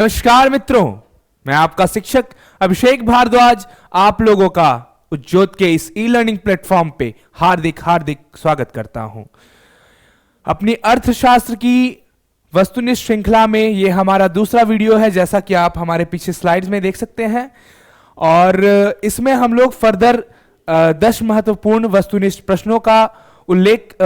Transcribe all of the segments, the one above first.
नमस्कार मित्रों, मैं आपका शिक्षक अभिषेक भारद्वाज आप लोगों का उज्ज्योत के इस ई लर्निंग प्लेटफॉर्म पे हार्दिक हार्दिक स्वागत करता हूं। अपनी अर्थशास्त्र की वस्तुनिष्ठ श्रृंखला में ये हमारा दूसरा वीडियो है, जैसा कि आप हमारे पीछे स्लाइड्स में देख सकते हैं। और इसमें हम लोग फर्दर 10 महत्वपूर्ण वस्तुनिष्ठ प्रश्नों का उल्लेख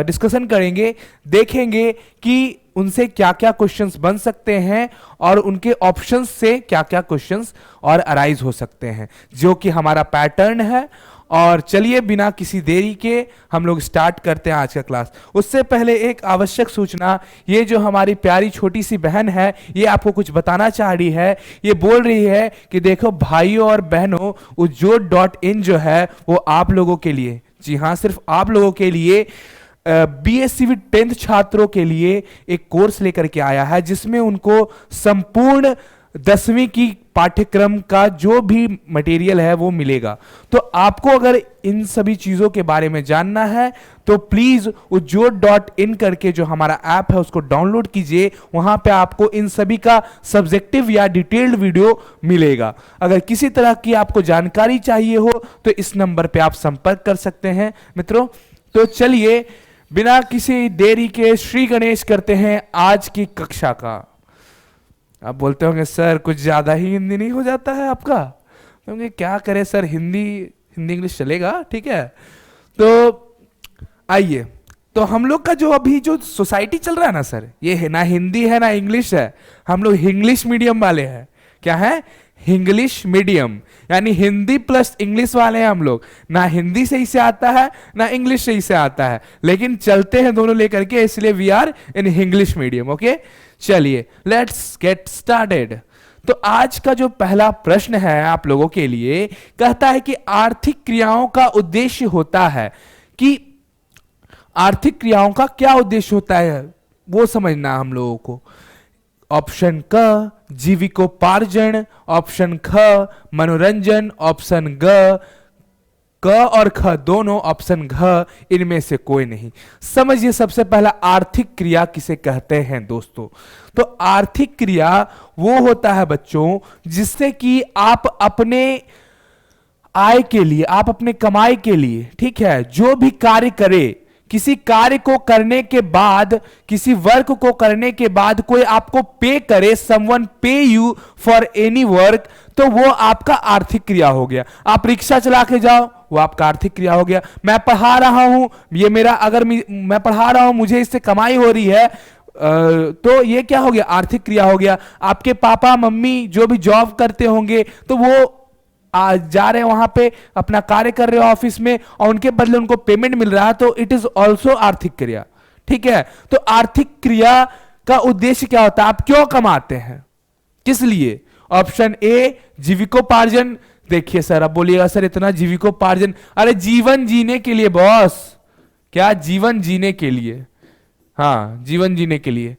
डिस्कशन करेंगे, देखेंगे कि उनसे क्या क्या क्वेश्चंस बन सकते हैं और उनके ऑप्शंस से क्या क्या क्वेश्चंस और अराइज हो सकते हैं, जो कि हमारा पैटर्न है। और चलिए बिना किसी देरी के हम लोग स्टार्ट करते हैं आज का क्लास। उससे पहले एक आवश्यक सूचना, ये जो हमारी प्यारी छोटी सी बहन है, ये आपको कुछ बताना चाह रही है। ये बोल रही है कि देखो भाइयों और बहनों, उज्ज्योत.in जो है वो आप लोगों के लिए, जी हाँ, सिर्फ आप लोगों के लिए बीएससी विद 10th छात्रों के लिए एक कोर्स लेकर के आया है, जिसमें उनको संपूर्ण 10वीं की पाठ्यक्रम का जो भी मटेरियल है वो मिलेगा। तो आपको अगर इन सभी चीजों के बारे में जानना है तो प्लीज उज्ज्योत.in करके जो हमारा ऐप है उसको डाउनलोड कीजिए। वहां पे आपको इन सभी का सब्जेक्टिव या डिटेल्ड वीडियो मिलेगा। अगर किसी तरह की आपको जानकारी चाहिए हो तो इस नंबर पे आप संपर्क कर सकते हैं मित्रों। तो चलिए बिना किसी देरी के श्री गणेश करते हैं आज की कक्षा का। आप बोलते होंगे सर कुछ ज्यादा ही हिंदी नहीं हो जाता है आपका? तो क्या करें सर, हिंदी इंग्लिश चलेगा, ठीक है। तो आइए, तो हम लोग का जो अभी जो सोसाइटी चल रहा है ना सर, ये है ना हिंदी है ना इंग्लिश है। हम लोग इंग्लिश मीडियम वाले हैं। क्या है? इंग्लिश मीडियम, यानी हिंदी प्लस इंग्लिश वाले हैं हम लोग। ना हिंदी सही से आता है ना इंग्लिश सही से आता है, लेकिन चलते हैं दोनों लेकर के, इसलिए we are in English medium. Okay, चलिए लेट्स गेट स्टार्टेड। तो आज का जो पहला प्रश्न है आप लोगों के लिए, कहता है कि आर्थिक क्रियाओं का उद्देश्य होता है, कि आर्थिक क्रियाओं का क्या उद्देश्य होता है वो समझना हम लोगों को। ऑप्शन क जीविकोपार्जन, ऑप्शन ख मनोरंजन, ऑप्शन ग क और ख दोनों, ऑप्शन घ इनमें से कोई नहीं। समझिए सबसे पहला आर्थिक क्रिया किसे कहते हैं दोस्तों। तो आर्थिक क्रिया वो होता है बच्चों जिससे कि आप अपने आय के लिए, आप अपने कमाई के लिए, ठीक है, जो भी कार्य करे, किसी कार्य को करने के बाद, किसी वर्क को करने के बाद कोई आपको पे करे, समवन पे यू फॉर एनी वर्क, तो वो आपका आर्थिक क्रिया हो गया। आप रिक्शा चला के जाओ, वो आपका आर्थिक क्रिया हो गया। मैं पढ़ा रहा हूं, ये मेरा, अगर मैं पढ़ा रहा हूं, मुझे इससे कमाई हो रही है, तो ये क्या हो गया? आर्थिक क्रिया हो गया। आपके पापा मम्मी जो भी जॉब करते होंगे तो वो जा रहे हैं वहां पे, अपना कार्य कर रहे हो ऑफिस में, और उनके बदले उनको पेमेंट मिल रहा है, तो इट इज ऑल्सो आर्थिक क्रिया। ठीक है, तो आर्थिक क्रिया का उद्देश्य क्या होता है? आप क्यों कमाते हैं, किस लिए? ऑप्शन ए जीविकोपार्जन। देखिए सर, अब बोलिएगा सर इतना जीविकोपार्जन, अरे जीवन जीने के लिए बॉस। क्या? जीवन जीने के लिए, हाँ जीवन जीने के लिए।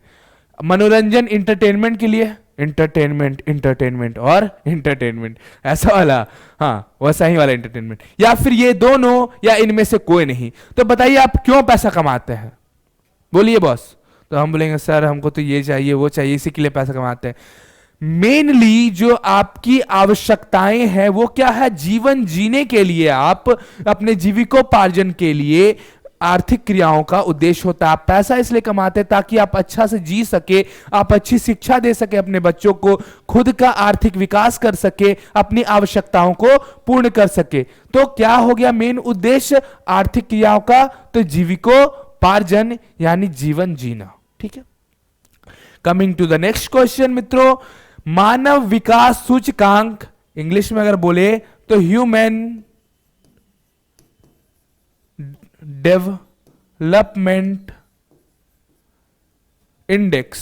मनोरंजन इंटरटेनमेंट के लिए, इंटरटेनमेंट और इंटरटेनमेंट, ऐसा वाला, हाँ वैसा ही वाला इंटरटेनमेंट, या फिर ये दोनों, या इनमें से कोई नहीं। तो बताइए आप क्यों पैसा कमाते हैं? बोलिए बॉस। तो हम बोलेंगे सर हमको तो ये चाहिए वो चाहिए, इसी के लिए पैसा कमाते हैं। मेनली जो आपकी आवश्यकताएं हैं वो क्या है? जीवन जीने के लिए, आप अपने जीविकोपार्जन के लिए आर्थिक क्रियाओं का उद्देश्य होता है। आप पैसा इसलिए कमाते हैं ताकि आप अच्छा से जी सके, आप अच्छी शिक्षा दे सके अपने बच्चों को, खुद का आर्थिक विकास कर सके, अपनी आवश्यकताओं को पूर्ण कर सके। तो क्या हो गया मेन उद्देश्य आर्थिक क्रियाओं का? तो जीविकोपार्जन यानी जीवन जीना। ठीक है, coming to the next question मित्रों। मानव विकास सूचकांक, इंग्लिश में अगर बोले तो ह्यूमन डेवलपमेंट इंडेक्स,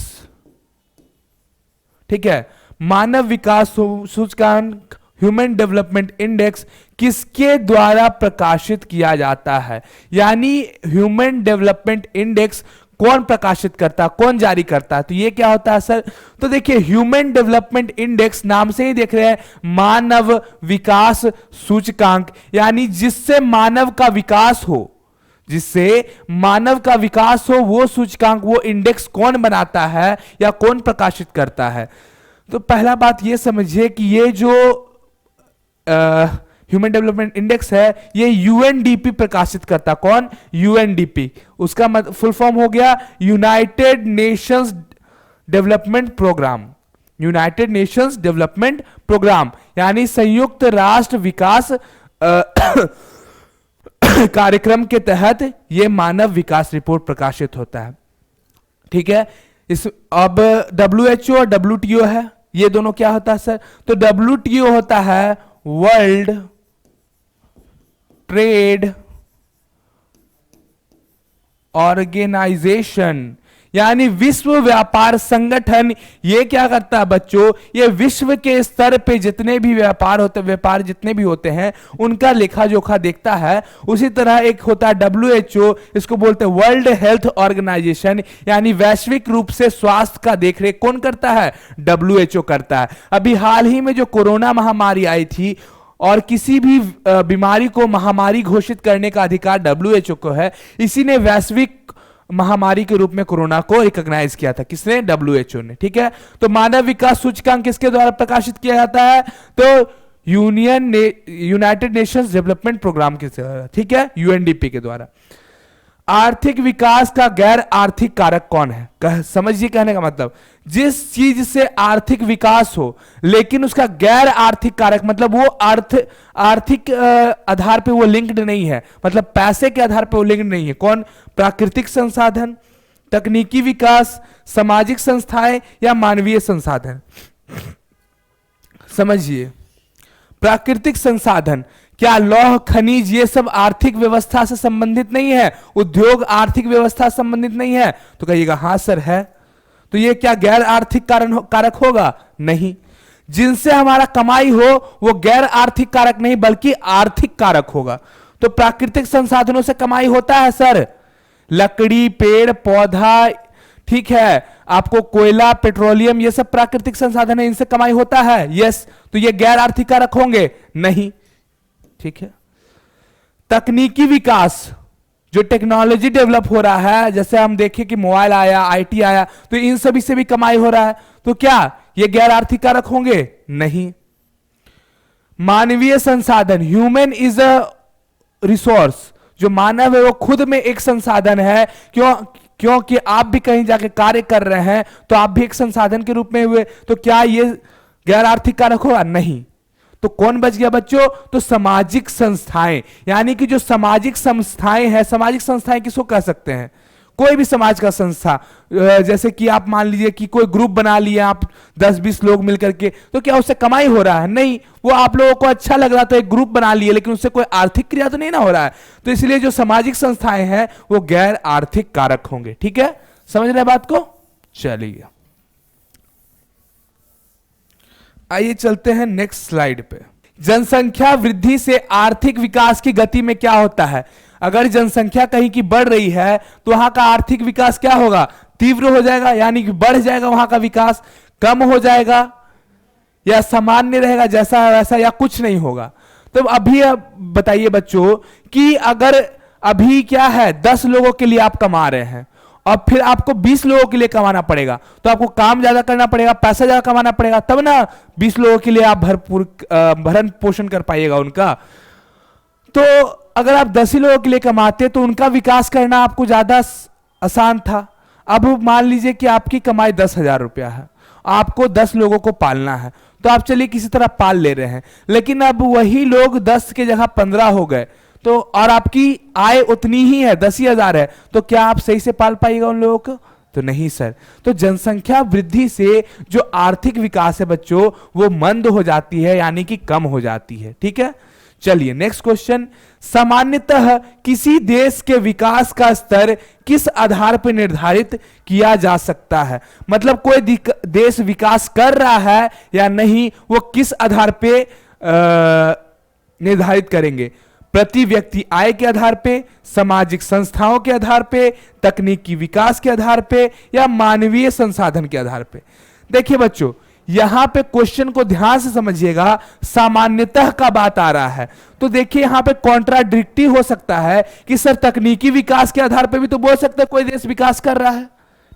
ठीक है, मानव विकास सूचकांक ह्यूमन डेवलपमेंट इंडेक्स किसके द्वारा प्रकाशित किया जाता है? यानी ह्यूमन डेवलपमेंट इंडेक्स कौन प्रकाशित करता है, कौन जारी करता है? तो ये क्या होता है सर? तो देखिए ह्यूमन डेवलपमेंट इंडेक्स, नाम से ही देख रहे हैं, मानव विकास सूचकांक, यानी जिससे मानव का विकास हो, जिससे मानव का विकास हो, वो सूचकांक, वो इंडेक्स कौन बनाता है या कौन प्रकाशित करता है? तो पहला बात ये समझिए कि ये जो ह्यूमन डेवलपमेंट इंडेक्स है ये यूएनडीपी प्रकाशित करता। कौन? यूएनडीपी। उसका फुल फॉर्म हो गया United Nations Development Programme. United Nations Development Programme यानी संयुक्त राष्ट्र विकास कार्यक्रम के तहत यह मानव विकास रिपोर्ट प्रकाशित होता है। ठीक है। इस अब WHO और WTO है, ये दोनों क्या होता है सर? तो WTO होता है वर्ल्ड ट्रेड ऑर्गेनाइजेशन यानी विश्व व्यापार संगठन। ये क्या करता है बच्चों? ये विश्व के स्तर पे जितने भी व्यापार जितने भी होते हैं उनका लेखा जोखा देखता है। उसी तरह एक होता है WHO, इसको बोलते हैं वर्ल्ड हेल्थ ऑर्गेनाइजेशन यानी वैश्विक रूप से स्वास्थ्य का देखरेख कौन करता है? WHO करता है। अभी हाल ही में जो कोरोना महामारी आई थी और किसी भी बीमारी को महामारी घोषित करने का अधिकार WHO को है, इसी ने वैश्विक महामारी के रूप में कोरोना को रिकॉग्नाइज किया था। किसने? WHO ने। ठीक है। तो मानव विकास सूचकांक किसके द्वारा प्रकाशित किया जाता है? तो यूनाइटेड नेशंस डेवलपमेंट प्रोग्राम के द्वारा। ठीक है, UNDP के द्वारा। आर्थिक विकास का गैर आर्थिक कारक कौन है? समझिए कहने का मतलब, जिस चीज से आर्थिक विकास हो लेकिन उसका गैर आर्थिक कारक मतलब वो आर्थिक आधार पे वो लिंक्ड नहीं है, मतलब पैसे के आधार पे वो लिंक्ड नहीं है। कौन? प्राकृतिक संसाधन, तकनीकी विकास, सामाजिक संस्थाएं या मानवीय संसाधन। समझिए, प्राकृतिक संसाधन, क्या लौह खनिज ये सब आर्थिक व्यवस्था से संबंधित नहीं है? उद्योग आर्थिक व्यवस्था से संबंधित नहीं है? तो कहिएगा हाँ सर है। तो ये क्या गैर आर्थिक कारक होगा? नहीं। जिनसे हमारा कमाई हो वो गैर आर्थिक कारक नहीं बल्कि आर्थिक कारक होगा। तो प्राकृतिक संसाधनों से कमाई होता है सर, लकड़ी, पेड़ पौधा, ठीक है, आपको कोयला, पेट्रोलियम, ये सब प्राकृतिक संसाधन है, इनसे कमाई होता है। यस। तो ये गैर आर्थिक कारक होंगे? नहीं। ठीक है। तकनीकी विकास, जो टेक्नोलॉजी डेवलप हो रहा है, जैसे हम देखें कि मोबाइल आया, IT आया, तो इन सभी से भी कमाई हो रहा है, तो क्या ये गैर आर्थिक कारक होंगे? नहीं। मानवीय संसाधन, ह्यूमन इज अ रिसोर्स, जो मानव है वो खुद में एक संसाधन है। क्योंकि आप भी कहीं जाके कार्य कर रहे हैं तो आप भी एक संसाधन के रूप में हुए, तो क्या ये गैर आर्थिक कारक होगा? नहीं। तो कौन बच गया बच्चों? तो सामाजिक संस्थाएं, यानी कि जो सामाजिक संस्थाएं हैं, सामाजिक संस्थाएं किसको कह सकते हैं? कोई भी समाज का संस्था, जैसे कि आप मान लीजिए कि कोई ग्रुप बना लिया आप 10-20 लोग मिलकर के, तो क्या उससे कमाई हो रहा है? नहीं। वो आप लोगों को अच्छा लग रहा था, एक ग्रुप बना लिए, लेकिन उससे कोई आर्थिक क्रिया तो नहीं ना हो रहा है। तो इसलिए जो सामाजिक संस्थाएं हैं वो गैर आर्थिक कारक होंगे। ठीक है, समझ रहे बात को? चलिए आइए चलते हैं नेक्स्ट स्लाइड पे। जनसंख्या वृद्धि से आर्थिक विकास की गति में क्या होता है? अगर जनसंख्या कहीं की बढ़ रही है तो वहां का आर्थिक विकास क्या होगा? तीव्र हो जाएगा, यानी कि बढ़ जाएगा वहां का विकास, कम हो जाएगा या सामान्य रहेगा जैसा है वैसा, या कुछ नहीं होगा। तो अभी अब बताइए बच्चों कि अगर अभी क्या है 10 लोगों के लिए आप कमा रहे हैं और फिर आपको 20 लोगों के लिए कमाना पड़ेगा, तो आपको काम ज्यादा करना पड़ेगा, पैसा ज्यादा कमाना पड़ेगा, तब ना 20 लोगों के लिए आप भरण पोषण कर पाइएगा उनका। तो अगर आप 10 ही लोगों के लिए कमाते तो उनका विकास करना आपको ज्यादा आसान था। अब मान लीजिए कि आपकी कमाई 10,000 रुपया है, आपको 10 लोगों को पालना है, तो आप चलिए किसी तरह पाल ले रहे हैं, लेकिन अब वही लोग 10 के जगह 15 हो गए, तो और आपकी आय उतनी ही है, 10,000 है, तो क्या आप सही से पाल पाइएगा उन लोगों को? तो नहीं सर। तो जनसंख्या वृद्धि से जो आर्थिक विकास है बच्चों वो मंद हो जाती है, यानी कि कम हो जाती है। ठीक है, चलिए नेक्स्ट क्वेश्चन। सामान्यतः किसी देश के विकास का स्तर किस आधार पर निर्धारित किया जा सकता है? मतलब कोई देश विकास कर रहा है या नहीं, वो किस आधार पे निर्धारित करेंगे? प्रति व्यक्ति आय के आधार पे, सामाजिक संस्थाओं के आधार पे, तकनीकी विकास के आधार पे, या मानवीय संसाधन के आधार पे? देखिए बच्चों, यहां पे क्वेश्चन को ध्यान से समझिएगा, सामान्यतः का बात आ रहा है। तो देखिए यहां पे कॉन्ट्राडिक्टिव हो सकता है कि सर तकनीकी विकास के आधार पे भी तो बोल सकते हैं कोई देश विकास कर रहा है,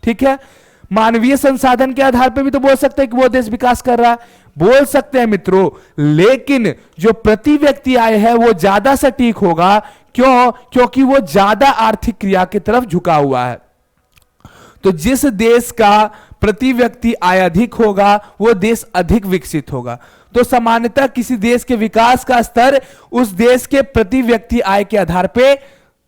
ठीक है, मानवीय संसाधन के आधार पे भी तो बोल सकते हैं कि वो देश विकास कर रहा है, बोल सकते हैं मित्रों, लेकिन जो प्रति व्यक्ति आय है वो ज्यादा सटीक होगा। क्यों? क्योंकि वो ज्यादा आर्थिक क्रिया की तरफ झुका हुआ है। तो जिस देश का प्रति व्यक्ति आय अधिक होगा वो देश अधिक विकसित होगा। तो सामान्यतः किसी देश के विकास का स्तर उस देश के प्रति व्यक्ति आय के आधार पे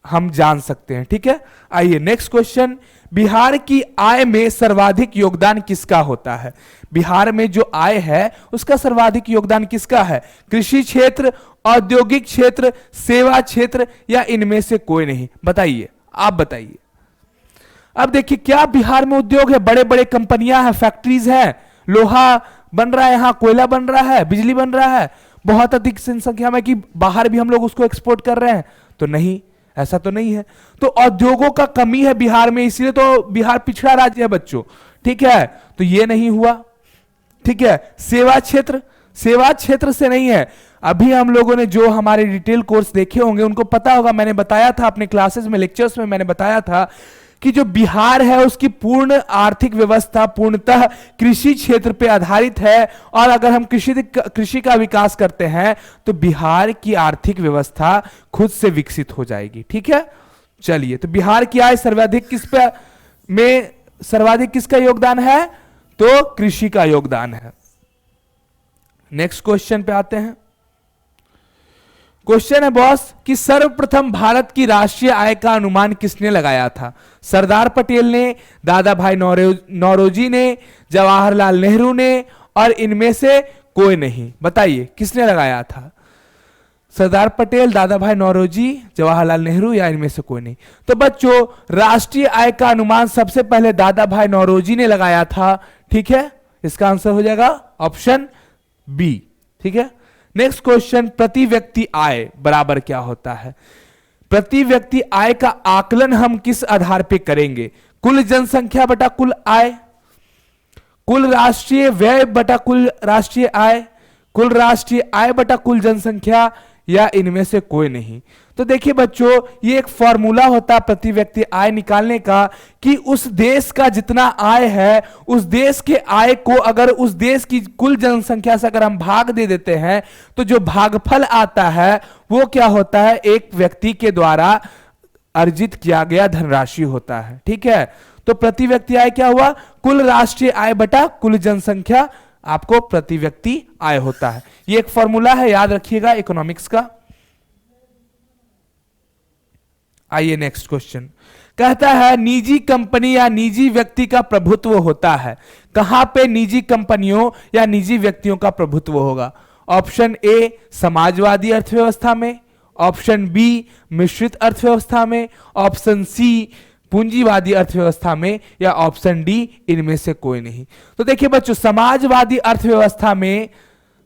हम जान सकते हैं, ठीक है। आइए नेक्स्ट क्वेश्चन, बिहार की आय में सर्वाधिक योगदान किसका होता है? बिहार में जो आय है उसका सर्वाधिक योगदान किसका है? कृषि क्षेत्र, औद्योगिक क्षेत्र, सेवा क्षेत्र, या इनमें से कोई नहीं? बताइए, आप बताइए। अब देखिए क्या बिहार में उद्योग है, बड़े बड़े कंपनियां हैं, फैक्ट्रीज हैं, लोहा बन रहा है, यहां कोयला बन रहा है, बिजली बन रहा है बहुत अधिक संख्या में, कि बाहर भी हम लोग उसको एक्सपोर्ट कर रहे हैं? तो नहीं, ऐसा तो नहीं है। तो उद्योगों का कमी है बिहार में, इसलिए तो बिहार पिछड़ा राज्य है बच्चों, ठीक है। तो ये नहीं हुआ, ठीक है। सेवा क्षेत्र, सेवा क्षेत्र से नहीं है। अभी हम लोगों ने जो हमारे डिटेल कोर्स देखे होंगे उनको पता होगा, मैंने बताया था अपने क्लासेस में, लेक्चर्स में मैंने बताया था कि जो बिहार है उसकी पूर्ण आर्थिक व्यवस्था पूर्णतः कृषि क्षेत्र पे आधारित है। और अगर हम कृषि का विकास करते हैं तो बिहार की आर्थिक व्यवस्था खुद से विकसित हो जाएगी, ठीक है। चलिए, तो बिहार की आय सर्वाधिक सर्वाधिक किसका योगदान है? तो कृषि का योगदान है। नेक्स्ट क्वेश्चन पे आते हैं। क्वेश्चन है बॉस कि सर्वप्रथम भारत की राष्ट्रीय आय का अनुमान किसने लगाया था? सरदार पटेल ने, दादा भाई नौरोजी ने, जवाहरलाल नेहरू ने, और इनमें से कोई नहीं? बताइए किसने लगाया था? सरदार पटेल, दादा भाई नौरोजी, जवाहरलाल नेहरू, या इनमें से कोई नहीं? तो बच्चों राष्ट्रीय आय का अनुमान सबसे पहले दादा भाई नौरोजी ने लगाया था, ठीक है। इसका आंसर हो जाएगा ऑप्शन बी, ठीक है। नेक्स्ट क्वेश्चन, प्रति व्यक्ति आय बराबर क्या होता है? प्रति व्यक्ति आय का आकलन हम किस आधार पे करेंगे? कुल जनसंख्या बटा कुल आय, कुल राष्ट्रीय व्यय बटा कुल राष्ट्रीय आय, कुल राष्ट्रीय आय बटा कुल जनसंख्या, या इनमें से कोई नहीं? तो देखिए बच्चों, ये एक फॉर्मूला होता है प्रति व्यक्ति आय निकालने का, कि उस देश का जितना आय है उस देश के आय को अगर उस देश की कुल जनसंख्या से अगर हम भाग दे देते हैं तो जो भागफल आता है वो क्या होता है? एक व्यक्ति के द्वारा अर्जित किया गया धनराशि होता है, ठीक है। तो प्रति व्यक्ति आय क्या हुआ? कुल राष्ट्रीय आय बटा कुल जनसंख्या आपको प्रति व्यक्ति आय होता है। ये एक फॉर्मूला है, याद रखिएगा इकोनॉमिक्स का। आइए नेक्स्ट क्वेश्चन, कहता है निजी कंपनी या निजी व्यक्ति का प्रभुत्व होता है। कहां पे निजी कंपनियों या निजी व्यक्तियों का प्रभुत्व होगा? ऑप्शन ए समाजवादी अर्थव्यवस्था में, ऑप्शन बी मिश्रित अर्थव्यवस्था में, ऑप्शन सी पूंजीवादी अर्थव्यवस्था में, या ऑप्शन डी इनमें से कोई नहीं? तो देखिए बच्चों, समाजवादी अर्थव्यवस्था में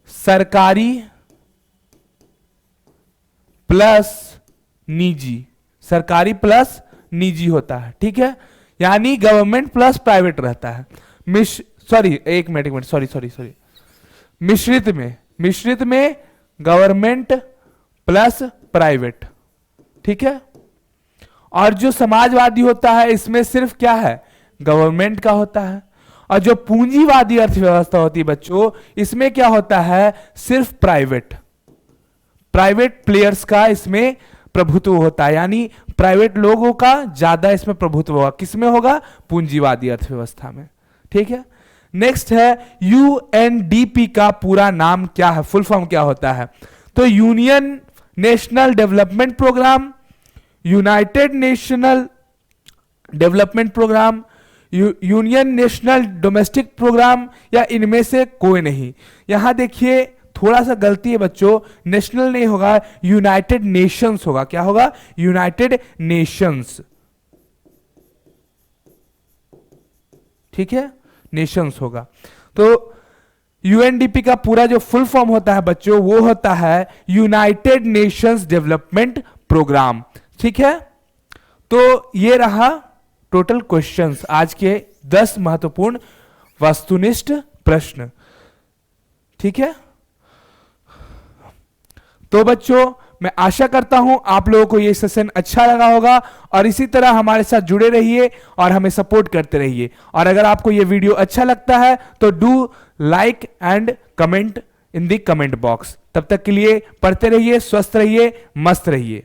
सरकारी प्लस निजी, सरकारी प्लस निजी होता है, ठीक है, यानी गवर्नमेंट प्लस प्राइवेट रहता है। एक मिनट सॉरी, मिश्रित में गवर्नमेंट प्लस प्राइवेट, ठीक है। और जो समाजवादी होता है इसमें सिर्फ क्या है? गवर्नमेंट का होता है। और जो पूंजीवादी अर्थव्यवस्था होती है बच्चों, इसमें क्या होता है? सिर्फ प्राइवेट प्लेयर्स का इसमें प्रभुत्व होता है, यानी प्राइवेट लोगों का ज्यादा इसमें प्रभुत्व होगा। किसमें होगा? पूंजीवादी अर्थव्यवस्था में, ठीक है। नेक्स्ट है यूएनडीपी का पूरा नाम क्या है? फुल फॉर्म क्या होता है? तो Union National Development Programme, United National Development Programme, Union National Domestic Programme, या इनमें से कोई नहीं? यहां देखिए थोड़ा सा गलती है बच्चों, नेशनल नहीं होगा, यूनाइटेड नेशंस होगा। क्या होगा? यूनाइटेड नेशंस, ठीक है, नेशंस होगा। तो यूएनडीपी का पूरा जो फुल फॉर्म होता है बच्चों वो होता है यूनाइटेड नेशंस डेवलपमेंट प्रोग्राम, ठीक है। तो ये रहा टोटल क्वेश्चंस, आज के 10 महत्वपूर्ण वस्तुनिष्ठ प्रश्न। ठीक है। तो बच्चों, मैं आशा करता हूं आप लोगों को यह सेशन अच्छा लगा होगा और इसी तरह हमारे साथ जुड़े रहिए और हमें सपोर्ट करते रहिए। और अगर आपको यह वीडियो अच्छा लगता है तो do like and comment in the comment box. तब तक के लिए पढ़ते रहिए, स्वस्थ रहिए, मस्त रहिए।